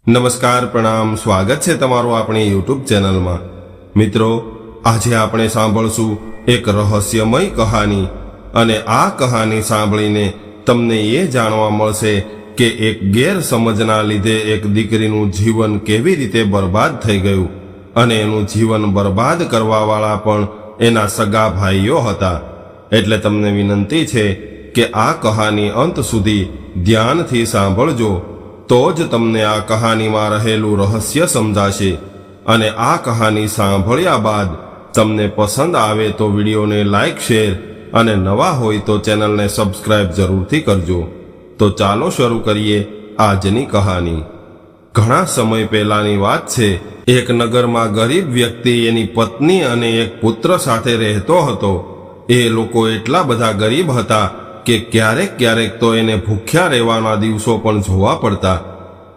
નમસ્કાર, પ્રણામ, સ્વાગત છે તમારું આપણી યુટ્યુબ ચેનલમાં। મિત્રો, આજે આપણે સાંભળશું એક રહસ્યમય કહાની અને આ કહાની સાંભળીને તમને એ જાણવા મળશે કે એક ગેરસમજના લીધે એક દીકરીનું જીવન કેવી રીતે બરબાદ થઈ ગયું અને એનું જીવન બરબાદ કરવાવાળા પણ એના સગા ભાઈઓ હતા। એટલે તમને વિનંતી છે કે આ કહાની અંત સુધી ધ્યાનથી સાંભળજો, તો જ તમને આ કહાનીમાં રહેલું રહસ્ય સમજાશે। અને આ કહાની સાંભળ્યા બાદ તમને પસંદ આવે તો વિડીયોને લાઈક, શેર અને નવા હોય તો ચેનલને સબસ્ક્રાઇબ જરૂરથી કરજો। તો ચાલો શરૂ કરીએ આજની કહાની। ઘણા સમય પહેલાની વાત છે। એક નગરમાં ગરીબ વ્યક્તિ એની પત્ની અને એક પુત્ર સાથે રહેતો હતો। એ લોકો એટલા બધા ગરીબ હતા કે ક્યારેક ક્યારેક તો એને ભૂખ્યા રહેવાના દિવસો પણ જોવા પડતા।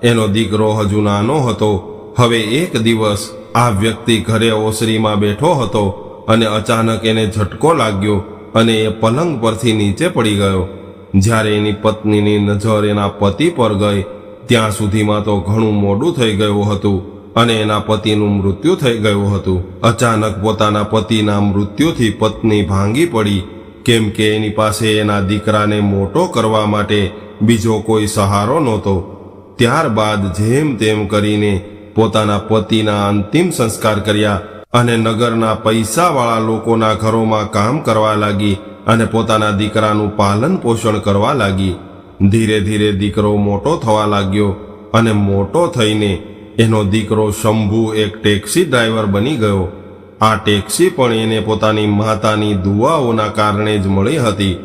એનો દીકરો હજુ નાનો હતો। હવે એક દિવસ આ વ્યક્તિ ઘરે ઓસરીમાં બેઠો હતો અને અચાનક એને ઝટકો લાગ્યો અને એ પલંગ પરથી નીચે પડી ગયો। જ્યારે એની પત્નીની નજર એના પતિ પર ગઈ ત્યાં સુધીમાં તો ઘણું મોડું થઈ ગયું હતું અને એના પતિનું મૃત્યુ થઈ ગયું હતું। અચાનક પોતાના પતિના મૃત્યુથી પત્ની ભાંગી પડી, કેમ કે એની પાસે એના દીકરાને મોટો કરવા માટે બીજો કોઈ સહારો નહોતો। ત્યારબાદ જેમ તેમ કરીને પોતાના પતિના અંતિમ સંસ્કાર કર્યા અને નગરના પૈસાવાળા લોકોના ઘરોમાં કામ કરવા લાગી અને પોતાના દીકરાનું પાલન પોષણ કરવા લાગી। ધીરે ધીરે દીકરો મોટો થવા લાગ્યો અને મોટો થઈને એનો દીકરો શંભુ એક ટેક્સી ડ્રાઈવર બની ગયો। આ ટેક્સી પણ એને પોતાની માતાની દુઆઓના કારણે જ મળી હતી।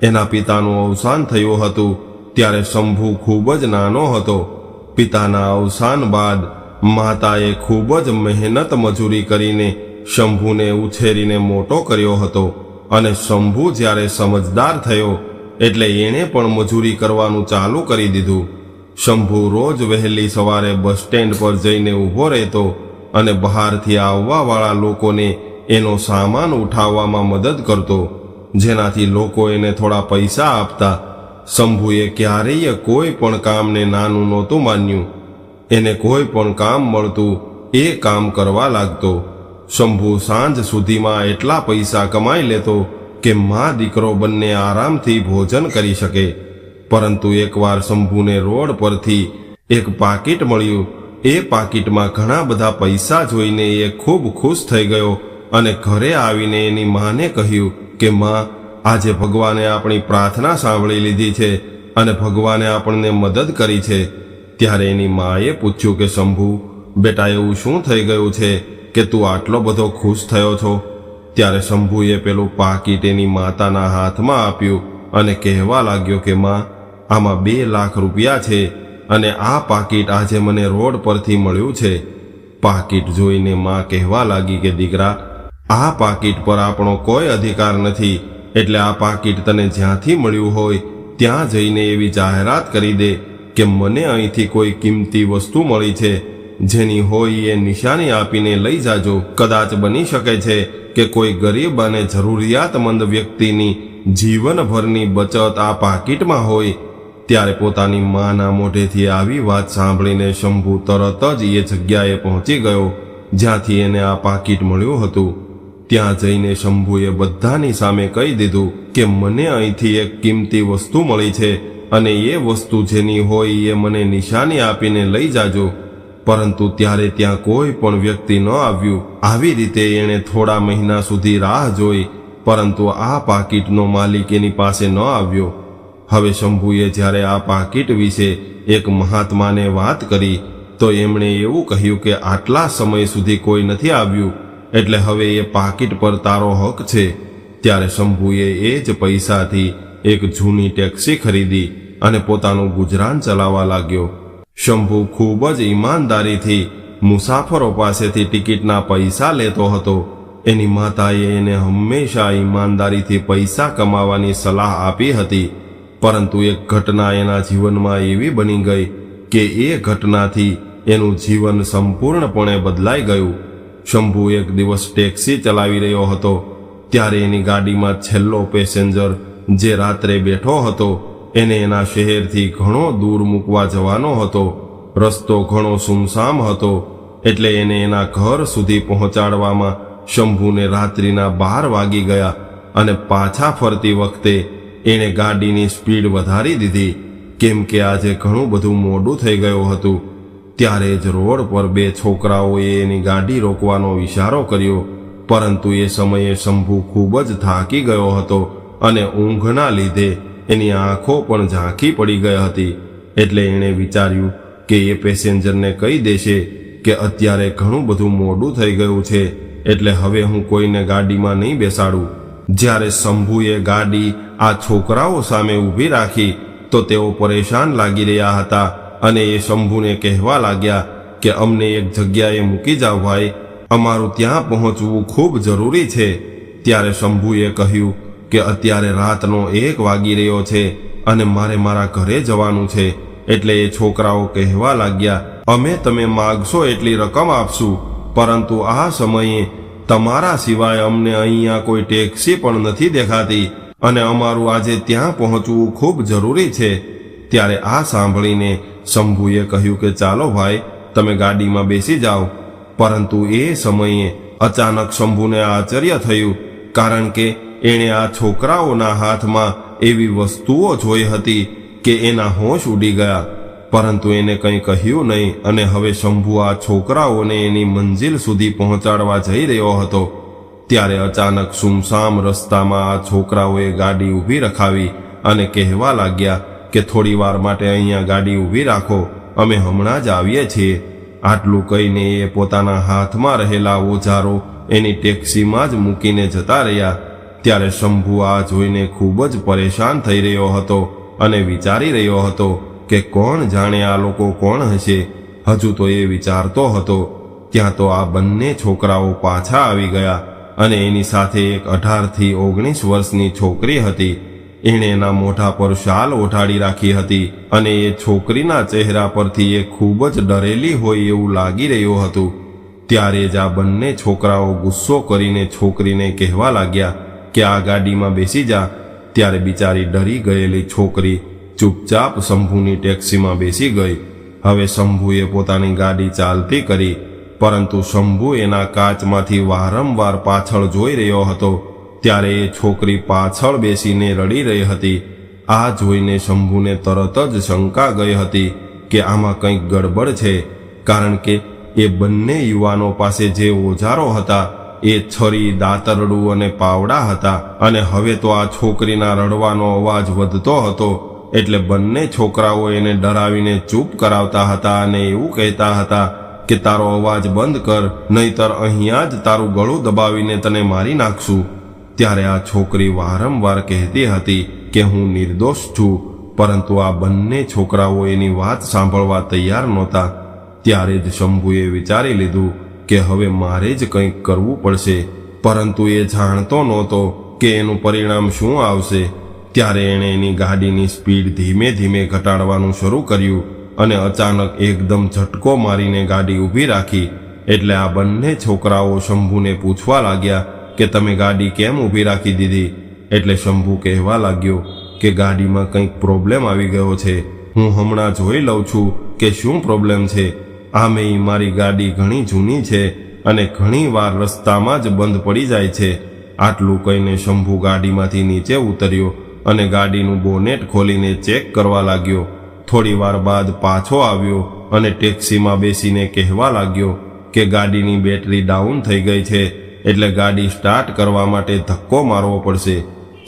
એના પિતાનું અવસાન થયું હતું ત્યારે શંભુ ખૂબ જ નાનો હતો। પિતાના અવસાન બાદ માતાએ ખૂબ જ મહેનત મજૂરી કરીને શંભુને ઉછેરીને મોટો કર્યો હતો અને શંભુ જ્યારે સમજદાર થયો એટલે એણે પણ મજૂરી કરવાનું ચાલુ કરી દીધું। શંભુ રોજ વહેલી સવારે બસ સ્ટેન્ડ પર જઈને ઊભો રહેતો અને બહારથી આવવાવાળા લોકોને એનો સામાન ઉઠાવવામાં મદદ કરતો, જેનાથી લોકો એને થોડા પૈસા આપતા। શંભુએ ક્યારેય કોઈ પણ કામને નાનું નહોતું માન્યું। એને કોઈ પણ કામ મળતું એ કામ કરવા લાગતો। શંભુ સાંજ સુધીમાં એટલા પૈસા કમાઈ લેતો કે માં દીકરો બંને આરામથી ભોજન કરી શકે। પરંતુ એકવાર શંભુને રોડ પરથી એક પાકીટ મળ્યું। એ પાકીટમાં ઘણા બધા પૈસા જોઈને એ ખૂબ ખુશ થઈ ગયો અને ઘરે આવીને એની માને કહ્યું કે માં, આજે ભગવાને આપણી પ્રાર્થના સાંભળી લીધી છે અને ભગવાને આપણને મદદ કરી છે। ત્યારે એની માએ પૂછ્યું કે શંભુ બેટા, એવું શું થઈ ગયું છે કે તું આટલો બધો ખુશ થયો છો? ત્યારે શંભુએ પેલું પાકીટ એની માતાના હાથમાં આપ્યું અને કહેવા લાગ્યો કે માં, આમાં 2 લાખ રૂપિયા છે અને આ પાકીટ આજે મને રોડ પરથી મળ્યું છે। પાકીટ જોઈને માં કહેવા લાગી કે દીકરા, આ પાકીટ પર આપણો કોઈ અધિકાર નથી, એટલે આ પાકીટ તને જ્યાંથી મળ્યું હોય ત્યાં જઈને એવી જાહેરાત કરી દે કે મને અહીંથી કોઈ કિંમતી વસ્તુ મળી છે, જેની હોય એ નિશાની આપીને લઈ જાજો। કદાચ બની શકે છે કે કોઈ ગરીબ અને જરૂરિયાતમંદ વ્યક્તિની જીવનભરની બચત આ પાકીટમાં હોય। ત્યારે પોતાની માના મોઢેથી આવી વાત સાંભળીને શંભુ તરત જ એ જગ્યાએ પહોંચી ગયો જ્યાંથી એને આ પાકીટ મળ્યું હતું। ત્યાં જઈને શંભુએ બધાની સામે કહી દીધું કે મને અહીંથી એક કિંમતી વસ્તુ મળી છે અને એ વસ્તુ જેની હોય એ મને નિશાની આપીને લઈ જાજો। પરંતુ ત્યારે ત્યાં કોઈ પણ વ્યક્તિ ન આવ્યું। આવી રીતે એણે થોડા મહિના સુધી રાહ જોઈ, પરંતુ આ પાકીટનો માલિક એની પાસે ન આવ્યો। હવે શંભુએ જ્યારે આ પાકીટ વિશે એક મહાત્માને વાત કરી તો એમણે એવું કહ્યું કે આટલા સમય સુધી કોઈ નથી આવ્યું, એટલે હવે એ પાકીટ પર તારો હક છે। ત્યારે શંભુએ એ જ પૈસાથી એક જૂની ટેક્સી ખરીદી અને પોતાનું ગુજરાન ચલાવવા લાગ્યો। શંભુ ખૂબ જ ઈમાનદારીથી મુસાફરો પાસેથી ટિકિટના પૈસા લેતો હતો। એની માતાએ એને હંમેશા ઈમાનદારીથી પૈસા કમાવાની સલાહ આપી હતી, પરંતુ એક ઘટના એના જીવનમાં એવી બની ગઈ કે એ ઘટનાથી એનું જીવન સંપૂર્ણપણે બદલાઈ ગયું। શંભુ એક દિવસ ટેક્સી ચલાવી રહ્યો હતો ત્યારે એની ગાડીમાં છેલ્લો પેસેન્જર જે રાત્રે બેઠો હતો એને એના શહેરથી ઘણો દૂર મૂકવા જવાનો હતો। રસ્તો ઘણો સુમસામ હતો, એટલે એને એના ઘર સુધી પહોંચાડવામાં શંભુને રાત્રિના 12 વાગી ગયા અને પાછા ફરતી વખતે એણે ગાડીની સ્પીડ વધારી દીધી, કેમ કે આજે ઘણું બધું મોડું થઈ ગયું હતું. ત્યારે જ રોડ પર 2 છોકરાઓએ એની ગાડી રોકવાનો ઈશારો કર્યો, પરંતુ એ સમયે શંભુ ખૂબ જ થાકી ગયો હતો અને ઊંઘના લીધે એની આંખો પણ ઝાંખી પડી ગઈ હતી. એટલે એણે વિચાર્યું કે એ પેસેન્જરને કહી દેશે કે અત્યારે ઘણું બધું મોડું થઈ ગયું છે, એટલે હવે હું કોઈને ગાડીમાં નહીં બેસાડું. જ્યારે શંભુએ ગાડી આ છોકરાઓ સામે ઊભી રાખી તો તેઓ પરેશાન લાગી રહ્યા હતા અને એ શંભુને કહેવા લાગ્યા કે અમને એક જગ્યાએ મૂકી જાઓ ભાઈ, અમારું ત્યાં પહોંચવું ખૂબ જરૂરી છે. ત્યારે શંભુએ કહ્યું કે અત્યારે રાતનો 1 વાગી રહ્યો છે અને મારે મારા ઘરે જવાનું છે. એટલે એ છોકરાઓ કહેવા લાગ્યા, અમે તમે માગશો એટલી રકમ આપશું, પરંતુ આ સમયે તમારા સિવાય અમને અહીંયા કોઈ ટેક્સી પણ નથી દેખાતી અને અમારું આજે ત્યાં પહોંચવું ખૂબ જરૂરી છે. ત્યારે આ સાંભળીને શંભુએ કહ્યું કે ચાલો ભાઈ, તમે ગાડીમાં બેસી જાઓ. પરંતુ એ સમયે અચાનક શંભુને આશ્ચર્ય થયું, કારણ કે એણે આ છોકરાઓના હાથમાં એવી વસ્તુઓ જોઈ હતી કે એના હોશ ઉડી ગયા, પરંતુ એને કંઈ કહ્યું નહીં. અને હવે શંભુ આ છોકરાઓને એની મંજિલ સુધી પહોંચાડવા જઈ રહ્યો હતો. ત્યારે અચાનક સુમસામ રસ્તામાં આ છોકરાઓએ ગાડી ઊભી રખાવી અને કહેવા લાગ્યા કે થોડી વાર માટે અહીંયા ગાડી ઊભી રાખો, અમે હમણાં જ આવીએ છીએ. આટલું કહીને એ પોતાના હાથમાં રહેલા ઓજારો એની ટેક્સીમાં જ મૂકીને જતા રહ્યા. ત્યારે શંભુ આ જોઈને ખૂબ જ પરેશાન થઈ રહ્યો હતો અને વિચારી રહ્યો હતો કે કોણ જાણે આ લોકો કોણ હશે. હજુ તો એ વિચારતો હતો ત્યાં તો આ બંને છોકરાઓ પાછા આવી ગયા અને એની સાથે એક 18 થી 19 વર્ષની છોકરી હતી. એણે એના મોઢા પર શાલ ઓઢાડી રાખી હતી અને એ છોકરીના ચહેરા પરથી એ ખૂબ જ ડરેલી હોય એવું લાગી રહ્યું હતું. ત્યારે જ આ બંને છોકરાઓ ગુસ્સો કરીને છોકરીને કહેવા લાગ્યા કે આ ગાડીમાં બેસી જા. ત્યારે બિચારી ડરી ગયેલી છોકરી ચૂપચાપ શંભુની ટેક્સીમાં બેસી ગઈ. હવે શંભુએ પોતાની ગાડી ચાલતી કરી, પરંતુ શંભુ એના કાચમાંથી વારંવાર પાછળ જોઈ રહ્યો હતો. ત્યારે એ છોકરી પાછળ બેસીને રડી રહી હતી. આ જોઈને શંભુને તરત જ શંકા ગઈ હતી કે આમાં કંઈક ગડબડ છે, કારણ કે એ બંને યુવાનો પાસે જે ઓજારો હતા એ છરી, દાતરડું અને પાવડા હતા. અને હવે તો આ છોકરીના રડવાનો અવાજ વધતો હતો, એટલે બંને છોકરાઓ એને ડરાવીને ચૂપ કરાવતા હતા અને એવું કહેતા હતા કે તારો અવાજ બંધ કર, નહીતર અહીંયા જ તારું ગળું દબાવીને તને મારી નાખશું. ત્યારે આ છોકરી વારંવાર કહેતી હતી કે હું નિર્દોષ છું, પરંતુ આ બંને છોકરાઓ એની વાત સાંભળવા તૈયાર નહોતા. ત્યારે જ શંભુએ વિચારી લીધું કે હવે મારે જ કંઈક કરવું પડશે, પરંતુ એ જાણતો નહોતો કે એનું પરિણામ શું આવશે. ત્યારે એણે એની ગાડીની સ્પીડ ધીમે ધીમે ઘટાડવાનું શરૂ કર્યું અને અચાનક એકદમ ઝટકો મારીને ગાડી ઊભી રાખી. એટલે આ બંને છોકરાઓ શંભુને પૂછવા લાગ્યા કે તમે ગાડી કેમ ઊભી રાખી દીધી. એટલે શંભુ કહેવા લાગ્યો કે ગાડીમાં કંઈક પ્રોબ્લેમ આવી ગયો છે, હું હમણાં જોઈ લઉં છું કે શું પ્રોબ્લેમ છે. આમેય મારી ગાડી ઘણી જૂની છે અને ઘણી વાર રસ્તામાં જ બંધ પડી જાય છે. આટલું કહીને શંભુ ગાડીમાંથી નીચે ઉતર્યો અને ગાડીનું બોનેટ ખોલીને ચેક કરવા લાગ્યો. થોડી વાર બાદ પાછો આવ્યો અને ટેક્સીમાં બેસીને કહેવા લાગ્યો કે ગાડીની બેટરી ડાઉન થઈ ગઈ છે, એટલે ગાડી સ્ટાર્ટ કરવા માટે ધક્કો મારવો પડશે.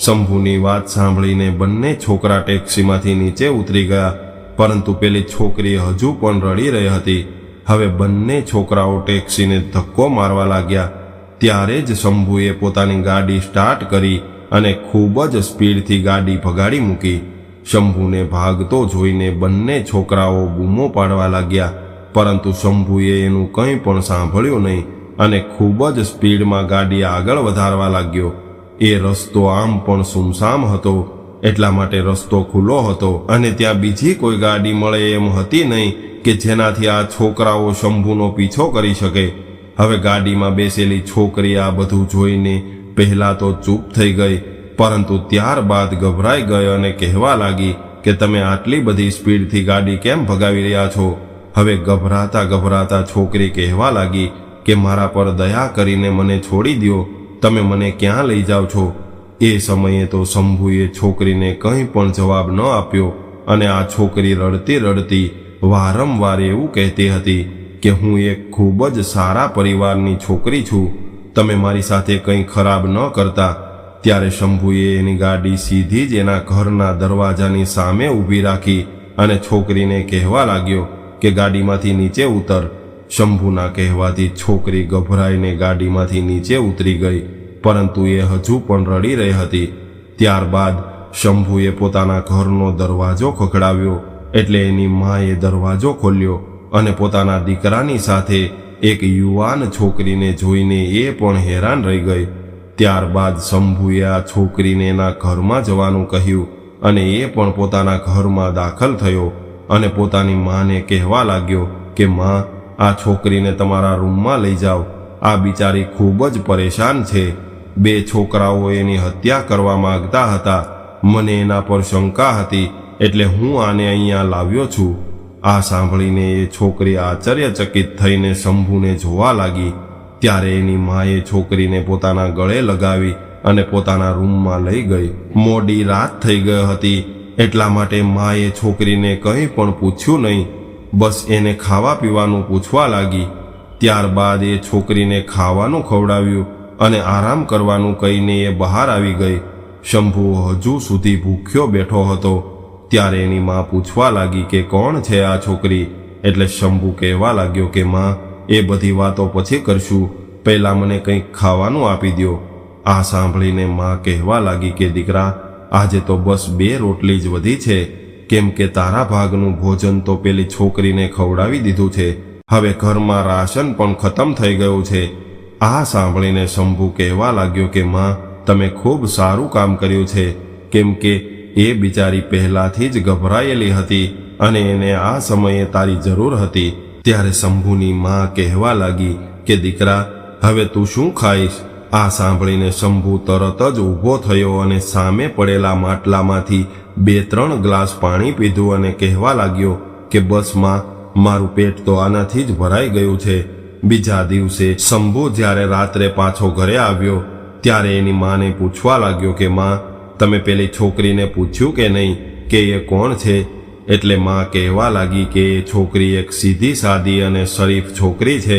શંભુની વાત સાંભળીને બંને છોકરા ટેક્સીમાંથી નીચે ઉતરી ગયા, પરંતુ પેલી છોકરી હજુ પણ રડી રહી હતી. હવે બંને છોકરાઓ ટેક્સીને ધક્કો મારવા લાગ્યા. ત્યારે જ શંભુએ પોતાની ગાડી સ્ટાર્ટ કરી અને ખૂબ જ સ્પીડથી ગાડી ભગાડી મૂકી. શંભુને ભાગતો જોઈને બંને છોકરાઓ બૂમો પાડવા લાગ્યા, પરંતુ શંભુએ એનું કંઈ પણ સાંભળ્યું નહીં અને ખૂબ જ સ્પીડમાં ગાડી આગળ વધારવા લાગ્યો. એ રસ્તો આમ પણ સુમસામ હતો, એટલા માટે રસ્તો ખુલ્લો હતો અને ત્યાં બીજી કોઈ ગાડી મળે એમ હતી નહીં કે જેનાથી આ છોકરાઓ શંભુનો પીછો કરી શકે. હવે ગાડીમાં બેસેલી છોકરી આ બધું જોઈને પહેલા તો ચૂપ થઈ ગઈ, પરંતુ ત્યારબાદ ગભરાઈ ગઈ અને કહેવા લાગી કે તમે આટલી બધી સ્પીડથી ગાડી કેમ ભગાવી રહ્યા છો. હવે ગભરાતા ગભરાતા છોકરી કહેવા લાગી કે મારા પર દયા કરીને મને છોડી દ્યો, તમે મને ક્યાં લઈ જાઓ છો? એ સમયે તો શંભુએ છોકરીને કંઈ પણ જવાબ ન આપ્યો અને આ છોકરી રડતી રડતી વારંવાર એવું કહેતી હતી કે હું એક ખૂબ જ સારા પરિવારની છોકરી છું, તમે મારી સાથે કંઈ ખરાબ ન કરતા. ત્યારે શંભુએ એની ગાડી સીધી જ એના ઘરના દરવાજાની સામે ઊભી રાખી અને છોકરીને કહેવા લાગ્યો કે ગાડીમાંથી નીચે ઉતર. શંભુના કહેવાથી છોકરી ગભરાઈને ગાડીમાંથી નીચે ઉતરી ગઈ, પરંતુ એ હજુ પણ રડી રહી હતી. ત્યારબાદ શંભુએ પોતાના ઘરનો દરવાજો ખખડાવ્યો એટલે એની માએ દરવાજો ખોલ્યો અને પોતાના દીકરાની સાથે એક યુવાન છોકરીને જોઈને એ પણ હેરાન રહી ગઈ. ત્યારબાદ શંભુએ આ છોકરીને એના ઘરમાં જવાનું કહ્યું અને એ પણ પોતાના ઘરમાં દાખલ થયો અને પોતાની માને કહેવા લાગ્યો કે માં, આ છોકરીને તમારા રૂમમાં લઈ જાઓ, આ બિચારી ખૂબ જ પરેશાન છે. 2 છોકરાઓ એની હત્યા કરવા માંગતા હતા, મને એના પર શંકા હતી એટલે હું આને અહીંયા લાવ્યો છું. આ સાંભળીને એ છોકરી આશ્ચર્યચકિત થઈને શંભુને જોવા લાગી. ત્યારે એની માએ છોકરીને પોતાના ગળે લગાવી અને પોતાના રૂમમાં લઈ ગઈ. મોડી રાત થઈ ગઈ હતી એટલા માટે માએ છોકરીને કંઈ પણ પૂછ્યું નહીં, બસ એને ખાવા પીવાનું પૂછવા લાગી. ત્યારબાદ એ છોકરીને ખાવાનું ખવડાવ્યું અને આરામ કરવાનું કહીને એ બહાર આવી ગઈ. શંભુ હજુ સુધી ભૂખ્યો બેઠો હતો. ત્યારે એની માં પૂછવા લાગી કે કોણ છે આ છોકરી? એટલે શંભુ કહેવા લાગ્યો કે માં, એ બધી વાતો પછી કરશું, પહેલા મને કંઈક ખાવાનું આપી દ્યો. આ સાંભળીને માં કહેવા લાગી કે દીકરા, આજે તો બસ 2 રોટલી જ વધી છે, કેમ કે તારા ભાગનું ભોજન તો પેલી છોકરીને ખવડાવી દીધું છે, હવે ઘરમાં રાશન પણ ખતમ થઈ ગયું છે. આ સાંભળીને શંભુ કહેવા લાગ્યો કે માં, તમે ખૂબ સારું કામ કર્યું છે, કેમ કે એ બિચારી પહેલાથી જ ગભરાયેલી હતી અને એને આ સમયે તારી જરૂર હતી. ત્યારે શંભુની માં કહેવા લાગી કે દીકરા, હવે તું શું ખાઈશ? આ સાંભળીને શંભુ તરત જ ઊભો થયો અને સામે પડેલા માટલામાંથી 2-3 ગ્લાસ પાણી પીધું અને કહેવા લાગ્યો કે બસ માં, મારું પેટ તો આનાથી જ ભરાઈ ગયું છે. બીજા દિવસે શંભુ જ્યારે રાત્રે પાછો ઘરે આવ્યો ત્યારે એની માને પૂછવા લાગ્યો કે માં, તમે પેલી છોકરીને પૂછ્યું કે નહીં કે એ કોણ છે? એટલે માં કહેવા લાગી કે એ છોકરી એક સીધી સાદી અને શરીફ છોકરી છે,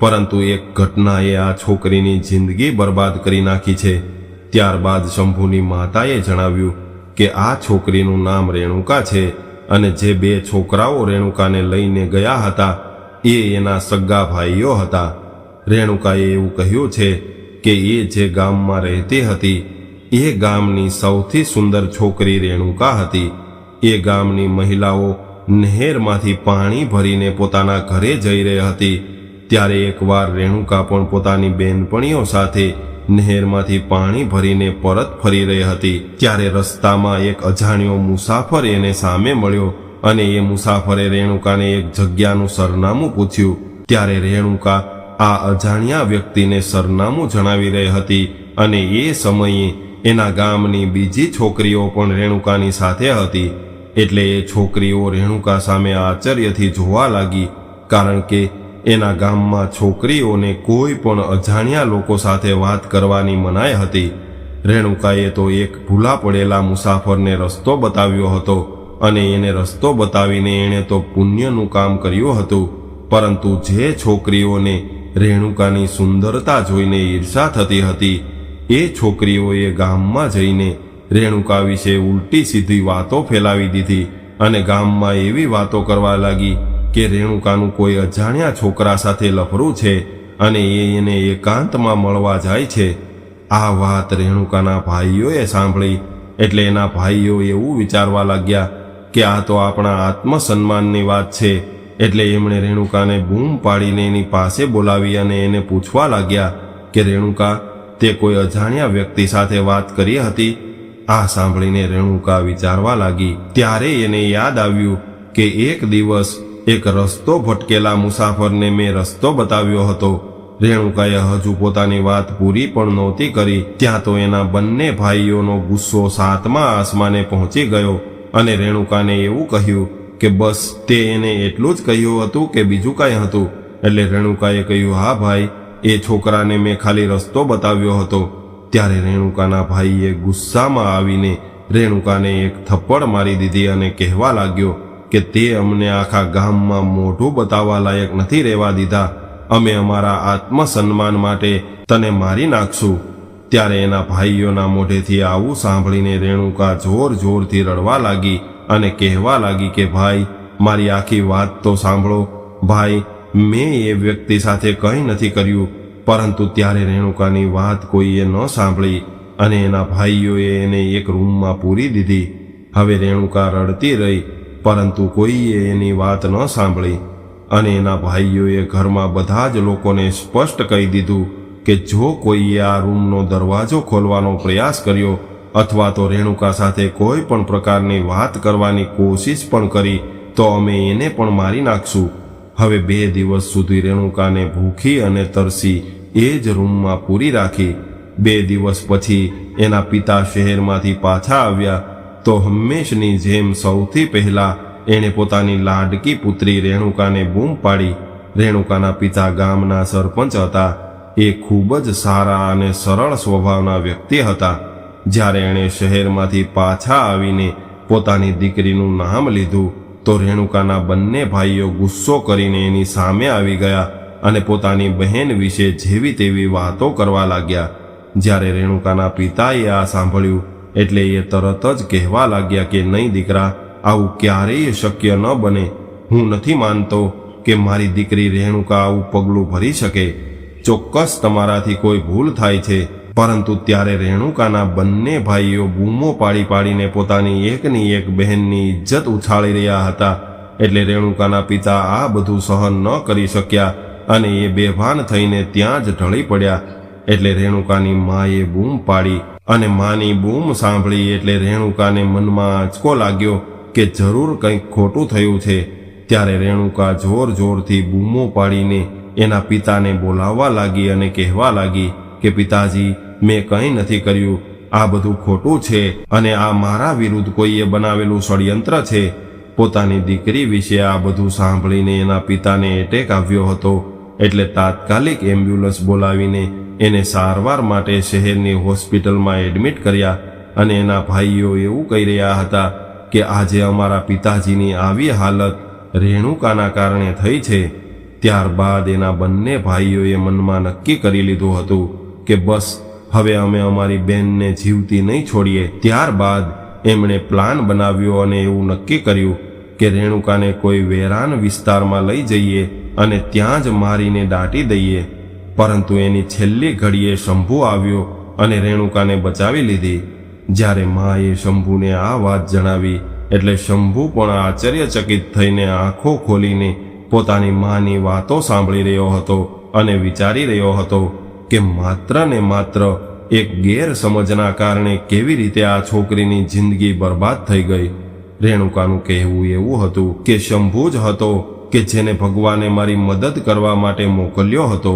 પરંતુ એક ઘટનાએ આ છોકરીની જિંદગી બરબાદ કરી નાખી છે. ત્યારબાદ શંભુની માતાએ જણાવ્યું કે આ છોકરીનું નામ રેણુકા છે અને જે 2 છોકરાઓ રેણુકાને લઈને ગયા હતા એ એના સગા ભાઈઓ હતા. રેણુકાએ એવું કહ્યું છે કે એ જે ગામમાં રહેતી હતી એ ગામની સૌથી સુંદર છોકરી રેણુકા હતી. એ ગામની મહિલાઓ નહેરમાંથી પાણી ભરીને પોતાના ઘરે જઈ રહી હતી. ત્યારે એકવાર રેણુકા પણ પોતાની બહેનપણીઓ સાથે નહેરમાંથી પાણી ભરીને પરત ફરી રહી હતી. ત્યારે રસ્તામાં એક અજાણ્યો મુસાફર એને સામે મળ્યો અને એ મુસાફરે રેણુકાને એક જગ્યાનું સરનામું પૂછ્યું. ત્યારે રેણુકા આ અજાણ્યા વ્યક્તિને સરનામું જણાવી રહી હતી અને એ સમયે એના ગામની બીજી છોકરીઓ પણ રેણુકાની સાથે હતી. એટલે એ છોકરીઓ રેણુકા સામે આશ્ચર્યથી જોવા લાગી, કારણ કે એના ગામમાં છોકરીઓને કોઈ પણ અજાણ્યા લોકો સાથે વાત કરવાની મનાઈ હતી. રેણુકાએ તો એક ભૂલા પડેલા મુસાફરને રસ્તો બતાવ્યો હતો અને એને રસ્તો બતાવીને એણે તો પુણ્યનું કામ કર્યું હતું. પરંતુ જે છોકરીઓને રેણુકાની સુંદરતા જોઈને ઈર્ષા થતી હતી એ છોકરીઓએ ગામમાં જઈને રેણુકા વિશે ઉલટી સીધી વાતો ફેલાવી દીધી અને ગામમાં એવી વાતો કરવા લાગી કે રેણુકાનું કોઈ અજાણ્યા છોકરા સાથે લફરું છે અને એને એકાંતમાં મળવા જાય છે. આ વાત રેણુકાના ભાઈઓએ સાંભળી એટલે એના ભાઈઓ એવું વિચારવા લાગ્યા કે આ તો આપણા આત્મસન્માનની વાત છે. એટલે એમણે રેણુકાને બૂમ પાડીને એની પાસે બોલાવી અને એને પૂછવા લાગ્યા કે રેણુકા, તે કોઈ અજાણ્યા વ્યક્તિ સાથે વાત કરી હતી? આ સાંભળીને રેણુકા વિચારવા લાગી. ત્યારે એને યાદ આવ્યું કે એક દિવસ એક રસ્તો ભટકેલા મુસાફરને મેં રસ્તો બતાવ્યો હતો. રેણુકાએ હજુ પોતાની વાત પૂરી પણ નહોતી કરી ત્યાં તો એના બંને ભાઈઓનો ગુસ્સો 7મા આસમાને પહોંચી ગયો અને રેણુકાને એવું કહ્યું કે બસ તે એને એટલું જ કહ્યું હતું કે બીજું કાંઈ હતું? એટલે રેણુકાએ કહ્યું, હા ભાઈ, એ છોકરાને મેં ખાલી રસ્તો બતાવ્યો હતો. ત્યારે રેણુકાના ભાઈએ ગુસ્સામાં આવીને રેણુકાને એક થપ્પડ મારી દીધી અને કહેવા લાગ્યો કે તે અમને આખા ગામમાં મોઢું બતાવવા લાયક નથી રહેવા દીધા. અમે અમારા આત્મસન્માન માટે તને મારી નાખશું. ત્યારે એના ભાઈઓના મોઢેથી આવું સાંભળીને રેણુકા જોર જોરથી રડવા લાગી અને કહેવા લાગી કે ભાઈ, મારી આખી વાત તો સાંભળો. ભાઈ, મેં એ વ્યક્તિ સાથે કંઈ નથી કર્યું. પરંતુ ત્યારે રેણુકાની વાત કોઈએ ન સાંભળી અને એના ભાઈઓએ એને એક રૂમમાં પૂરી દીધી. હવે રેણુકા રડતી રહી, પરંતુ કોઈએ એની વાત ન સાંભળી અને એના ભાઈઓએ ઘરમાં બધા જ લોકોને સ્પષ્ટ કહી દીધું કે જો કોઈએ આ રૂમનો દરવાજો ખોલવાનો પ્રયાસ કર્યો અથવા તો રેણુકા સાથે કોઈ પણ પ્રકારની વાત કરવાની કોશિશ પણ કરી તો અમે એને પણ મારી નાખશું. હવે 2 દિવસ સુધી રેણુકાને ભૂખી અને તરસી એ જ રૂમમાં પૂરી રાખી. 2 દિવસ પછી એના પિતા શહેરમાંથી પાછા આવ્યા તો હંમેશની જેમ સૌથી પહેલા એણે પોતાની લાડકી પુત્રી રેણુકાને બૂમ પાડી. રેણુકાના પિતા ગામના સરપંચ હતા. એ ખૂબ જ સારા અને સરળ સ્વભાવના વ્યક્તિ હતા. જ્યારે એણે શહેરમાંથી પાછા આવીને પોતાની દીકરીનું નામ લીધું તો રેણુકાના બંને ભાઈઓ ગુસ્સો કરીને એની સામે આવી ગયા અને પોતાની બહેન વિશે જેવી તેવી વાતો કરવા લાગ્યા. જ્યારે રેણુકાના પિતાએ આ સાંભળ્યું એટલે એ તરત જ કહેવા લાગ્યા કે નહીં દીકરા, આવું ક્યારેય શક્ય ન બને. હું નથી માનતો કે મારી દીકરી રેણુકા આવું પગલું ભરી શકે. ચોક્કસ તમારાથી કોઈ ભૂલ થાય છે. પરંતુ ત્યારે રેણુકાના બંને ભાઈઓ બૂમો પાડી પાડીને પોતાની એકની એક બહેનની ઇજ્જત ઉછાળી રહ્યા હતા. એટલે રેણુકાના પિતા આ બધું સહન ન કરી શક્યા અને એ બેભાન થઈને ત્યાં જ ઢળી પડ્યા. એટલે રેણુકાની માએ બૂમ પાડી અને માની બૂમ સાંભળી એટલે રેણુકાને મનમાં આંચકો લાગ્યો કે જરૂર કંઈક ખોટું થયું છે. ત્યારે રેણુકા જોર જોરથી બૂમો પાડીને એના પિતાને બોલાવવા લાગી અને કહેવા લાગી કે પિતાજી, મેં કંઈ નથી કર્યું. આ બધું ખોટું છે અને આ મારા વિરુદ્ધ કોઈએ બનાવેલું ષડયંત્ર છે. પોતાની દીકરી વિશે આ બધું સાંભળીને એના પિતાને એટેક આવ્યો હતો. એટલે તાત્કાલિક એમ્બ્યુલન્સ બોલાવીને એને સારવાર માટે શહેરની હોસ્પિટલમાં એડમિટ કર્યા અને એના ભાઈઓ એવું કહી રહ્યા હતા કે આજે અમારા પિતાજીની આવી હાલત રેણુકાના કારણે થઈ છે. ત્યારબાદ એના બંને ભાઈઓએ મનમાં નક્કી કરી લીધું હતું કે બસ હવે અમે અમારી બહેનને જીવતી નહીં છોડીએ. ત્યારબાદ એમણે પ્લાન બનાવ્યો અને એવું નક્કી કર્યું કે રેણુકાને કોઈ વેરાન વિસ્તારમાં લઈ જઈએ અને ત્યાં જ મારીને દાટી દઈએ. પરંતુ એની છેલ્લી ઘડીએ શંભુ આવ્યો અને રેણુકાને બચાવી લીધી. જ્યારે માએ શંભુને આ વાત જણાવી એટલે શંભુ પણ આશ્ચર્યચકિત થઈને આંખો ખોલીને પોતાની માની વાતો સાંભળી રહ્યો હતો અને વિચારી રહ્યો હતો કે માત્ર ને માત્ર એક ગેરસમજના કારણે કેવી રીતે આ છોકરીની જિંદગી બરબાદ થઈ ગઈ. રેણુકાનું કહેવું એવું હતું કે શંભુ જ હતો કે જેને ભગવાને મારી મદદ કરવા માટે મોકલ્યો હતો.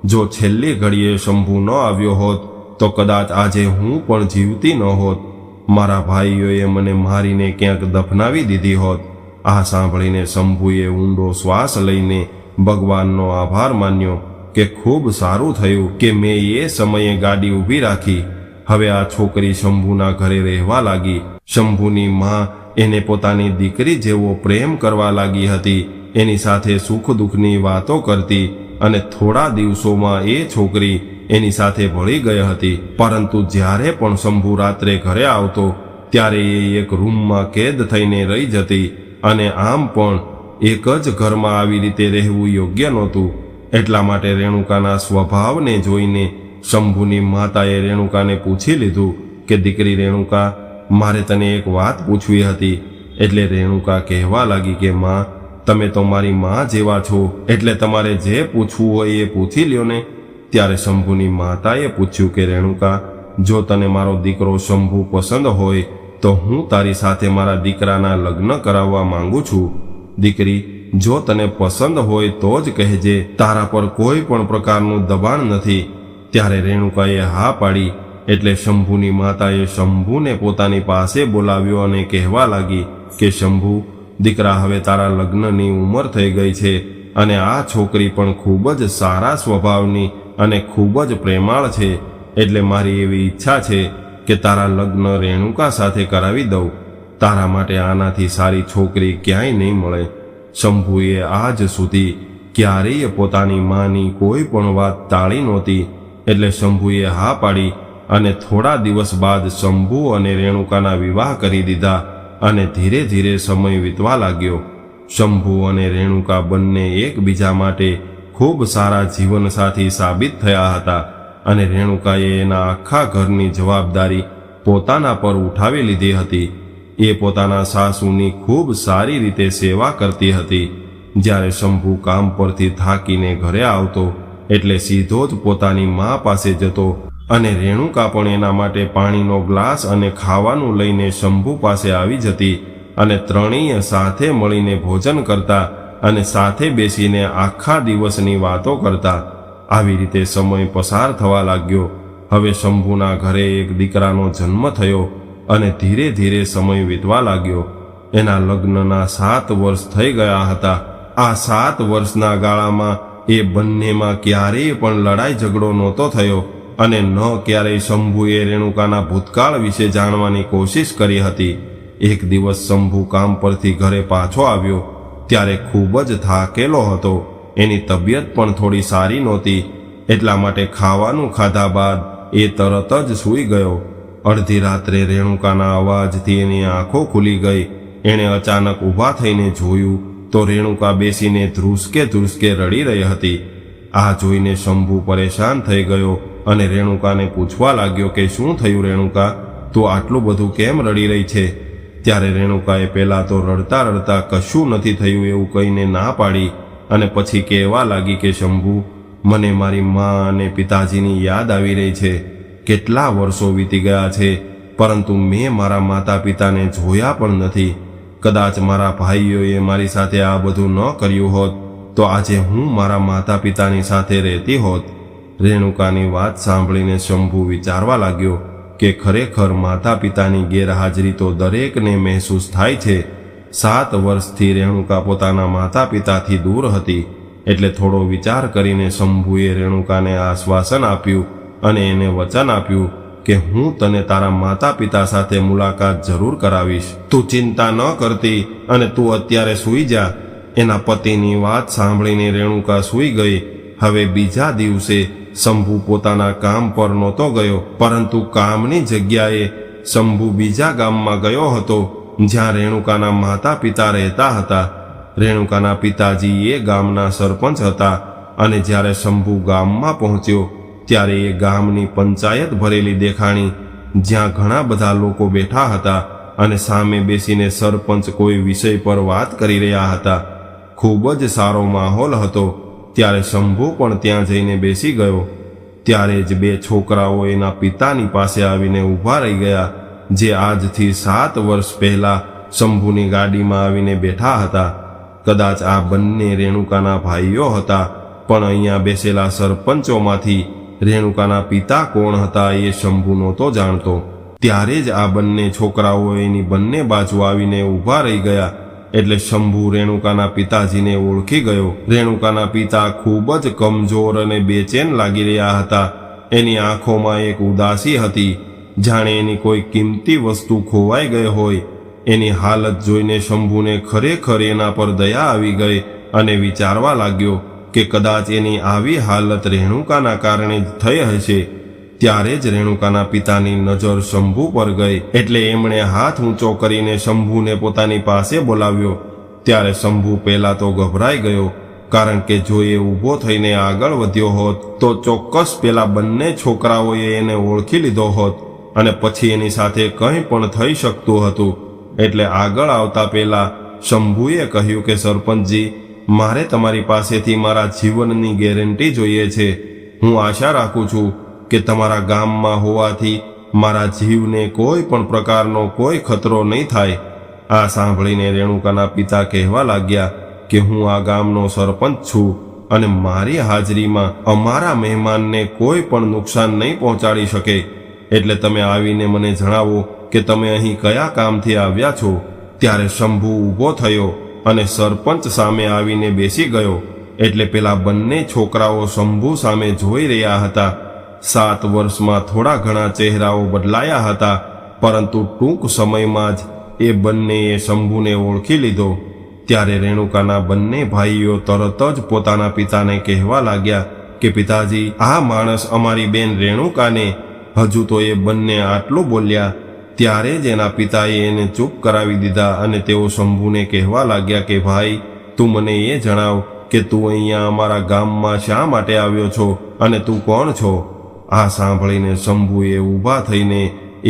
જો છેલ્લી ઘડીએ શંભુ ન આવ્યો હોત તો કદાચ આજે હું પણ જીવતી ન હોત. મારા ભાઈઓએ મને મારીને ક્યાંક દફનાવી દીધી હોત. આ સાંભળીને શંભુએ ઊંડો શ્વાસ લઈને ભગવાનનો આભાર માન્યો કે ખૂબ સારું થયું કે મેં એ સમયે ગાડી ઊભી રાખી. હવે આ છોકરી શંભુના ઘરે રહેવા લાગી. શંભુની માં એને પોતાની દીકરી જેવો પ્રેમ કરવા લાગી હતી. એની સાથે સુખ દુઃખની વાતો કરતી અને થોડા દિવસોમાં એ છોકરી એની સાથે ભળી ગઈ હતી. પરંતુ જ્યારે પણ શંભુ રાત્રે ઘરે આવતો ત્યારે એ એક રૂમમાં કેદ થઈને રહી જતી અને આમ પણ એક જ ઘરમાં આવી રીતે રહેવું યોગ્ય નહોતું. એટલા માટે રેણુકાના સ્વભાવને જોઈને શંભુની માતાએ રેણુકાને પૂછી લીધું કે દીકરી રેણુકા, મારે તને એક વાત પૂછવી હતી. એટલે રેણુકા કહેવા લાગી કે માં, તમે તો મારી માં જેવા છો, એટલે તમારે જે પૂછવું હોય એ પૂછી લ્યો ને. ત્યારે શંભુની માતાએ પૂછ્યું કે રેણુકા, જો તને મારો દીકરો શંભુ પસંદ હોય તો હું તારી સાથે મારા દીકરાના લગ્ન કરાવવા માંગુ છું. દીકરી, જો તને પસંદ હોય તો જ કહેજે, તારા પર કોઈ પણ પ્રકારનું દબાણ નથી. ત્યારે રેણુકાએ હા પાડી. એટલે શંભુની માતાએ શંભુને પોતાની પાસે બોલાવ્યો અને કહેવા લાગી કે શંભુ, દીકરા, હવે તારા લગ્નની ઉંમર થઈ ગઈ છે અને આ છોકરી પણ ખૂબ જ સારા સ્વભાવની અને ખૂબ જ પ્રેમાળ છે, એટલે મારી એવી ઈચ્છા છે કે તારા લગ્ન રેણુકા સાથે કરાવી દઉં. તારા માટે આનાથી સારી છોકરી ક્યાંય નહીં મળે. શંભુએ આજ સુધી ક્યારેય પોતાની માની કોઈ પણ વાત ટાળી નહોતી, એટલે શંભુએ હા પાડી અને થોડા દિવસ બાદ શંભુ અને રેણુકાના વિવાહ કરી દીધા અને ધીરે ધીરે સમય વીતવા લાગ્યો. શંભુ અને રેણુકા બંને એકબીજા માટે ખૂબ સારા જીવનસાથી સાબિત થયા હતા અને રેણુકાએ એના આખા ઘરની જવાબદારી પોતાના પર ઉઠાવી લીધી હતી. એ પોતાના સાસુની ખૂબ સારી રીતે સેવા કરતી હતી. જ્યારે શંભુ કામ પરથી થાકીને ઘરે આવતો એટલે સીધો જ પોતાની મા પાસે જતો અને રેણુકા પણ એના માટે પાણીનો ગ્લાસ અને ખાવાનું લઈને શંભુ પાસે આવી જતી અને ત્રણેય સાથે મળીને ભોજન કરતા અને સાથે બેસીને આખા દિવસની વાતો કરતા. આવી રીતે સમય પસાર થવા લાગ્યો. હવે શંભુના ઘરે એક દીકરાનો જન્મ થયો અને ધીરે ધીરે સમય વીતવા લાગ્યો. એના લગ્નના 7 વર્ષ થઈ ગયા હતા. આ 7 વર્ષના ગાળામાં એ બંનેમાં ક્યારેય પણ લડાઈ ઝઘડો નહોતો થયો અને ન ક્યારેય શંભુએ રેણુકાના ભૂતકાળ વિશે જાણવાની કોશિશ કરી હતી. એક દિવસ શંભુ કામ પરથી ઘરે પાછો આવ્યો ત્યારે ખૂબ જ થાકેલો હતો. એની તબિયત પણ થોડી સારી નહોતી, એટલા માટે ખાવાનું ખાધા બાદ એ તરત જ સૂઈ ગયો. અડધી રાત્રે રેણુકાના અવાજથી એની આંખો ખુલી ગઈ. એણે અચાનક ઊભા થઈને જોયું તો રેણુકા બેસીને ધ્રુસકે ધ્રુસકે રડી રહી હતી. આ જોઈને શંભુ પરેશાન થઈ ગયો અને રેણુકાને પૂછવા લાગ્યો કે શું થયું રેણુકા, તું આટલું બધું કેમ રડી રહી છે? ત્યારે રેણુકાએ પહેલાં તો રડતા રડતા કશું નથી થયું એવું કહીને ના પાડી અને પછી કહેવા લાગી કે શંભુ, મને મારી મા અને પિતાજીની યાદ આવી રહી છે. કેટલા વર્ષો વીતી ગયા છે પરંતુ મેં મારા માતા પિતાને જોયા પણ નથી. કદાચ મારા ભાઈઓએ મારી સાથે આ બધું ન કર્યું હોત તો આજે હું મારા માતા પિતાની સાથે રહેતી હોત. રેણુકાની વાત સાંભળીને શંભુ વિચારવા લાગ્યો કે ખરેખર માતા પિતાની ગેરહાજરી તો દરેકને મહેસૂસ થાય છે. 7 વર્ષથી રેણુકા પોતાના માતા પિતાથી દૂર હતી, એટલે થોડો વિચાર કરીને શંભુએ રેણુકાને આશ્વાસન આપ્યું અને એને વચન આપ્યું કે હું તને તારા માતા પિતા સાથે મુલાકાત જરૂર કરાવીશ. તું ચિંતા ન કરતી અને તું અત્યારે સૂઈ જા. એના પતિની વાત સાંભળીને રેણુકા સૂઈ ગઈ. હવે બીજા દિવસે શંભુ પોતાના કામ પર નહોતો ગયો, પરંતુ કામની જગ્યાએ શંભુ બીજા ગામમાં ગયો હતો જ્યાં રેણુકાના માતા પિતા રહેતા હતા. રેણુકાના પિતાજી એ ગામના સરપંચ હતા અને જ્યારે શંભુ ગામમાં પહોંચ્યો ત્યારે એ ગામની પંચાયત ભરેલી દેખાણી, જ્યાં ઘણા બધા લોકો બેઠા હતા અને સામે બેસીને સરપંચ કોઈ વિષય પર વાત કરી રહ્યા હતા. ખૂબ જ સારો માહોલ હતો. ત્યારે શંભુ પણ ત્યાં જઈને બેસી ગયો. ત્યારે જ 2 છોકરાઓ એના પિતાની પાસે આવીને ઊભા રહી ગયા, જે આજથી 7 વર્ષ પહેલા શંભુની ગાડીમાં આવીને બેઠા હતા. કદાચ આ બંને રેણુકાના ભાઈઓ હતા, પણ અહીંયા બેસેલા સરપંચોમાંથી રેણુકાના પિતા કોણ હતા એ શંભુ નહોતો જાણતો. ત્યારે જ આ બંને છોકરાઓ એની બંને બાજુ આવીને ઊભા રહી ગયા, એટલે શંભુ રેણુકાના પિતાજીને ઓળખી ગયો. રેણુકાના પિતા ખૂબ જ કમજોર અને બેચેન લાગી રહ્યા હતા. એની આંખોમાં એક ઉદાસી હતી, જાણે એની કોઈ કિંમતી વસ્તુ ખોવાઈ ગઈ હોય. એની હાલત જોઈને શંભુને ખરેખર એના પર દયા આવી ગઈ અને વિચારવા લાગ્યો કે કદાચ એની આવી હાલત રેણુકાના કારણે જ થઈ હશે. ત્યારે જ રેણુકાના પિતાની નજર શંભુ પર ગઈ, એટલે એમણે હાથ ઊંચો કરીને શંભુને પોતાની પાસે બોલાવ્યો. ત્યારે શંભુ પહેલા તો ગભરાઈ ગયો, કારણ કે જો એ ઊભો થઈને આગળ વધ્યો હોત તો ચોક્કસ પેલા બંને છોકરાઓએ એને ઓળખી લીધો હોત અને પછી એની સાથે કંઈ પણ થઈ શકતું હતું. એટલે આગળ આવતા પહેલા શંભુએ કહ્યું કે સરપંચજી, મારે તમારી પાસેથી મારા જીવનની ગેરંટી જોઈએ છે. હું આશા રાખું છું કે તમારા ગામમાં હોવાથી મારા જીવને કોઈ પણ પ્રકારનો કોઈ ખતરો નહીં થાય. આ સાંભળીને રેણુકાના પિતા કહેવા લાગ્યા કે હું આ ગામનો સરપંચ છું અને મારી હાજરીમાં અમારા મહેમાનને કોઈ પણ નુકસાન નહીં પહોંચાડી શકે. એટલે તમે આવીને મને જણાવો કે તમે અહીં કયા કામથી આવ્યા છો. ત્યારે શંભુ ઊભો થયો અને સરપંચ સામે આવીને બેસી ગયો. એટલે પેલા બંને છોકરાઓ શંભુ સામે જોઈ રહ્યા હતા. 7 વર્ષમાં થોડા ઘણા ચહેરાઓ બદલાયા હતા, પરંતુ ટૂંક સમયમાં જ એ બંનેએ શંભુને ઓળખી લીધો. ત્યારે રેણુકાના બંને ભાઈઓ તરત જ પોતાના પિતાને કહેવા લાગ્યા કે પિતાજી, આ માણસ અમારી બેન રેણુકાને. હજુ તો એ બંને આટલું બોલ્યા ત્યારે જ એના પિતાએ એને ચૂપ કરાવી દીધા અને તેઓ શંભુને કહેવા લાગ્યા કે ભાઈ, તું મને એ જણાવ કે તું અહીંયા અમારા ગામમાં શા માટે આવ્યો છો અને તું કોણ છો? આ સાંભળીને શંભુએ ઊભા થઈને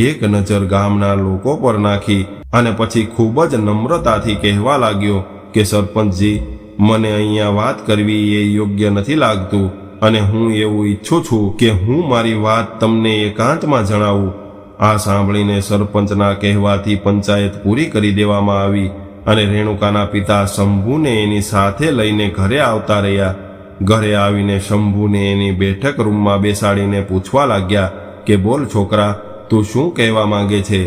એક નજર ગામના લોકો પર નાખી અને પછી ખૂબ જ નમ્રતાથી કહેવા લાગ્યો કે સરપંચજી, મને અહીંયા વાત કરવી એ યોગ્ય નથી લાગતું અને હું એવું ઈચ્છું છું કે હું મારી વાત તમને એકાંતમાં જણાવું. આ સાંભળીને સરપંચના કહેવાથી પંચાયત પૂરી કરી દેવામાં આવી અને રેણુકાના પિતા શંભુને એની સાથે લઈને ઘરે આવતા રહ્યા. ઘરે આવીને શંભુને એની બેઠક રૂમમાં બેસાડીને પૂછવા લાગ્યા કે બોલ છોકરા, તું શું કહેવા માંગે છે?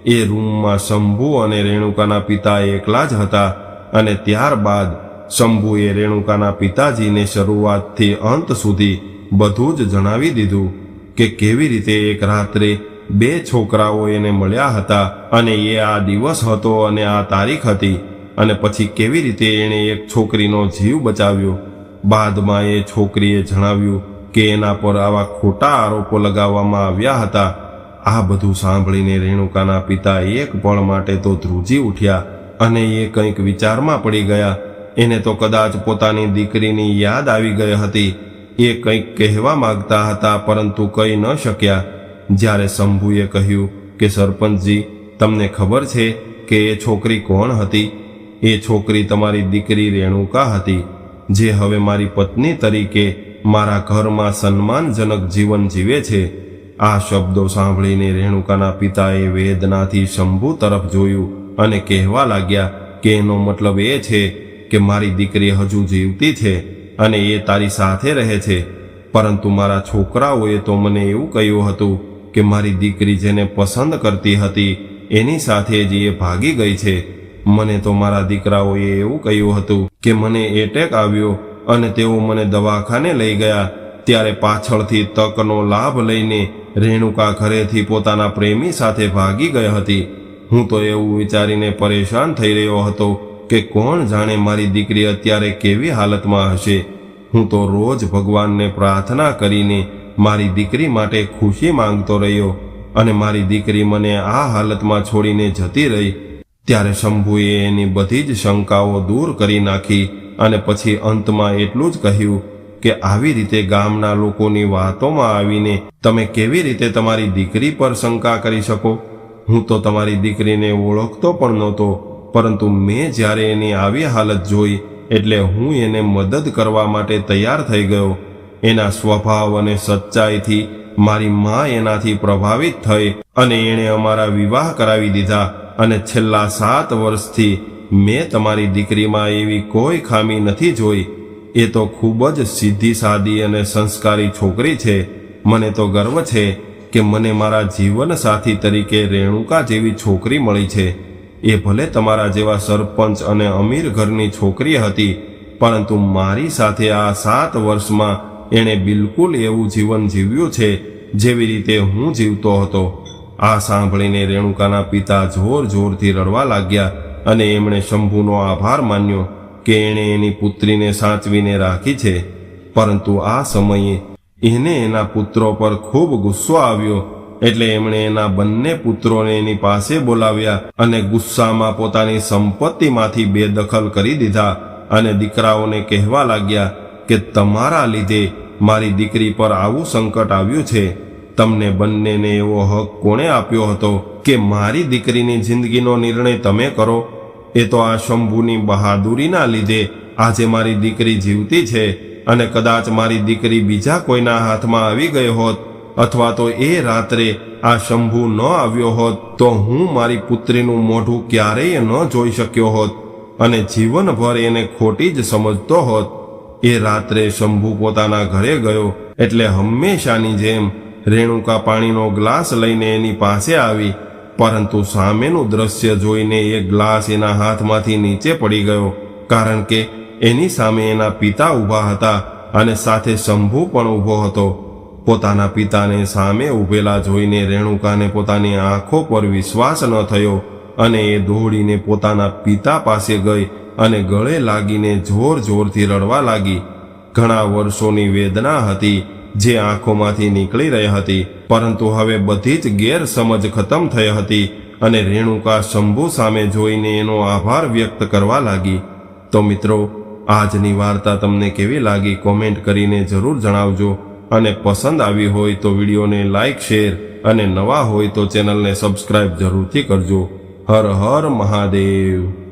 એ રૂમમાં શંભુ અને રેણુકાના પિતા એકલા જ હતા અને ત્યારબાદ શંભુએ રેણુકાના પિતાજીને શરૂઆતથી અંત સુધી બધું જ જણાવી દીધું કે કેવી રીતે એક રાત્રે 2 છોકરાઓ એને મળ્યા હતા અને એ આ દિવસ હતો અને આ તારીખ હતી, અને પછી કેવી રીતે એણે એક છોકરીનો જીવ બચાવ્યો. બાદમાં એ છોકરીએ જણાવ્યું કે એના પર આવા ખોટા આરોપો લગાવવામાં આવ્યા હતા. આ બધું સાંભળીને રેણુકાના પિતા એક પળ માટે તો ધ્રુજી ઉઠ્યા અને એ કંઈક વિચારમાં પડી ગયા. એને તો કદાચ પોતાની દીકરીની યાદ આવી ગઈ હતી. એ કંઈક કહેવા માંગતા હતા પરંતુ કહી ન શક્યા. જ્યારે શંભુએ કહ્યું કે સરપંચજી, તમને ખબર છે કે એ છોકરી કોણ હતી? એ છોકરી તમારી દીકરી રેણુકા હતી, જે હવે મારી પત્ની તરીકે મારા ઘરમાં સન્માનજનક જીવન જીવે છે. આ શબ્દો સાંભળીને રેણુકાના પિતાએ વેદનાથી શંભુ તરફ જોયું અને કહેવા લાગ્યા કે એનો મતલબ એ છે કે મારી દીકરી હજુ જીવતી છે અને એ તારી સાથે રહે છે, પરંતુ મારા છોકરાઓએ તો મને એવું કહ્યું હતું કે મારી દીકરી જેને પસંદ કરતી હતી એની સાથે જ એ ભાગી ગઈ છે. મને તો મારા દીકરાઓએ એવું કહ્યું હતું કે મને એટેક આવ્યો અને તેઓ મને દવાખાને લઈ ગયા. ત્યારે પાછળથી તકનો લાભ લઈને રેણુકા ઘરેથી પોતાના પ્રેમી સાથે ભાગી ગઈ હતી. હું તો એવું વિચારીને પરેશાન થઈ રહ્યો હતો કે કોણ જાણે મારી દીકરી અત્યારે કેવી હાલતમાં હશે. હું તો રોજ ભગવાનને પ્રાર્થના કરીને મારી દીકરી માટે ખુશી માંગતો રહ્યો અને મારી દીકરી મને આ હાલતમાં છોડીને જતી રહી. ત્યારે શંભુએ એની બધી જ શંકાઓ દૂર કરી નાખી અને પછી અંતમાં એટલું જ કહ્યું કે આવી રીતે ગામના લોકોની વાતોમાં આવીને તમે કેવી રીતે તમારી દીકરી પર શંકા કરી શકો? હું તો તમારી દીકરીને ઓળખતો પણ નહોતો, પરંતુ મેં જ્યારે એની આવી હાલત જોઈ એટલે હું એને મદદ કરવા માટે તૈયાર થઈ ગયો. એના સ્વભાવ અને સચ્ચાઈથી મારી માં એનાથી પ્રભાવિત થઈ અને એણે અમારા વિવાહ કરાવી દીધા અને છેલ્લા 7 વર્ષથી મેં તમારી દીકરીમાં એવી કોઈ ખામી નથી જોઈ. એ તો ખૂબ જ સીધી સાદી અને સંસ્કારી છોકરી છે. મને તો ગર્વ છે કે મને મારા જીવન સાથી તરીકે રેણુકા જેવી છોકરી મળી છે. એ ભલે તમારા જેવા સરપંચ અને અમીર ઘરની છોકરી હતી, પરંતુ મારી સાથે આ 7 વર્ષમાં એણે બિલકુલ એવું જીવન જીવ્યું છે જેવી રીતે હું જીવતો હતો. આ સાંભળીને રેણુકાના પિતા જોર જોરથી રડવા લાગ્યા અને એમણે શંભુનો આભાર માન્યો કે એણે એની પુત્રીને સાચવીને રાખી છે. પરંતુ આ સમયે એને એના પુત્રો પર ખૂબ ગુસ્સો આવ્યો. એટલે એમણે એના બંને પુત્રોને એની પાસે બોલાવ્યા અને ગુસ્સામાં પોતાની સંપત્તિમાંથી બેદખલ કરી દીધા અને દીકરાઓને કહેવા લાગ્યા કે તમારા લીધે મારી દીકરી પર આવું સંકટ આવ્યું છે. તમને બંનેને એવો હક કોણે આપ્યો હતો કે મારી દીકરીની જિંદગીનો નિર્ણય તમે કરો? એ તો આ શંભુની બહાદુરીના લીધે આજે મારી દીકરી જીવતી છે, અને કદાચ મારી દીકરી બીજા કોઈના હાથમાં આવી ગઈ હોત અથવા તો એ રાત્રે આ શંભુ ન આવ્યો હોત તો હું મારી પુત્રીનું મોઢું ક્યારેય ન જોઈ શક્યો હોત અને જીવનભર એને ખોટી જ સમજતો હોત. એ રાત્રે શંભુ પોતાના ઘરે ગયો એટલે હંમેશાની જેમ રેણુકા પાણીનો ગ્લાસ લઈને એની પાસે આવી પરંતુ સામેનું દ્રશ્ય જોઈને એ ગ્લાસ એના હાથમાંથી નીચે પડી ગયો, કારણ કે એની સામે એના પિતા ઊભા હતા અને સાથે શંભુ પણ ઊભો હતો. પોતાના પિતાને સામે ઊભેલા જોઈને રેણુકાને પોતાની આંખો પર વિશ્વાસ ન થયો અને એ દોડીને પોતાના પિતા પાસે ગઈ અને ગળે લાગીને જોર જોરથી રડવા લાગી. ઘણા વર્ષોની વેદના હતી જે આંખોમાંથી નીકળી રહી હતી, પરંતુ હવે બધી જ ગેરસમજ ખતમ થઈ હતી અને રેણુકા શંભુ સામે જોઈને એનો આભાર વ્યક્ત કરવા લાગી. તો મિત્રો, આજની વાર્તા તમને કેવી લાગી કોમેન્ટ કરીને જરૂર જણાવજો અને પસંદ આવી હોય તો વિડીયોને લાઈક, શેર અને નવા હોય તો ચેનલને સબસ્ક્રાઇબ જરૂરથી કરજો. હર હર મહાદેવ.